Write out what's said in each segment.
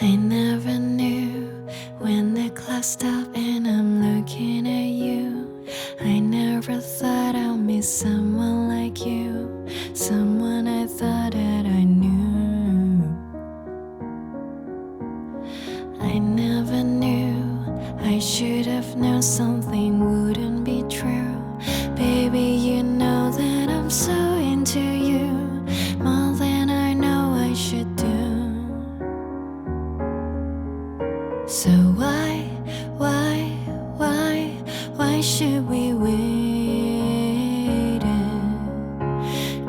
I never knew when the clock stopped and I'm looking at you. I never thought I'd meet someone like you, someone I thought that I knew. I never knew, I should have known something wouldn't be true. Baby, you know that I'm so into you, more than I know I should do. So why should we wait?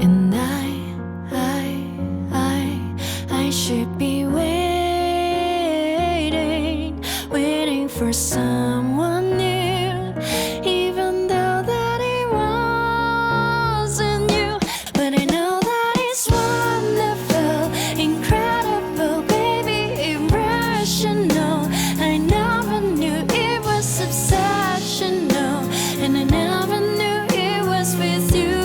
And I should be waiting for someone new, even though that it wasn't you. But I know that it's wonderful, incredible, baby, irrational. I never knew it was obsessional, and I never knew it was with you.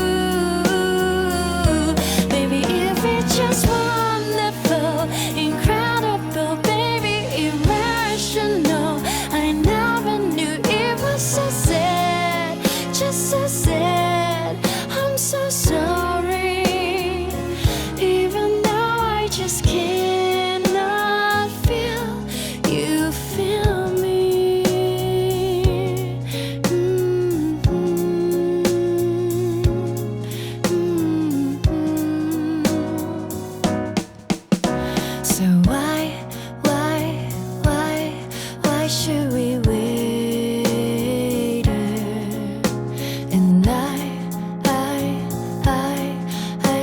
Baby, if it's just wonderful, incredible, baby, irrational. I never knew it was so sad, just so sad. I'm so sorry, even though I just cannot feel you feel me. So why should we wait? And I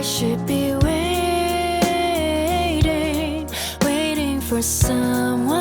should be waiting for someone